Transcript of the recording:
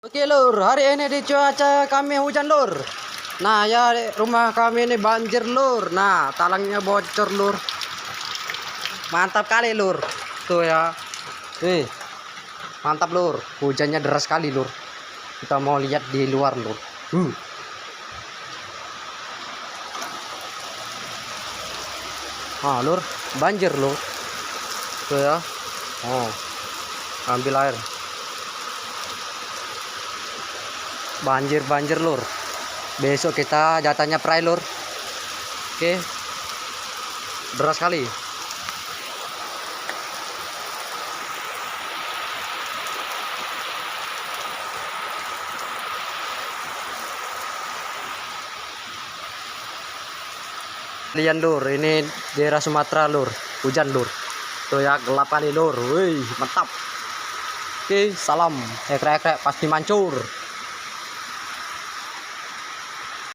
Oke lur, hari ini di cuaca kami hujan lur. Nah ya rumah kami ini banjir lur. Nah talangnya bocor lur. Mantap kali lur. Tuh ya. Mantap lur. Hujannya deras sekali lur. Kita mau lihat di luar lur. Lur, banjir lur. Tuh ya. Ambil air. Banjir lur. Besok kita jatahnya pray lur. Oke. Deras sekali. Lihat lur, ini daerah Sumatera lur. Hujan lur. Tuh ya gelap kali lur. Wih, mantap. Oke, salam. Ekrek-ekrek pasti mancur.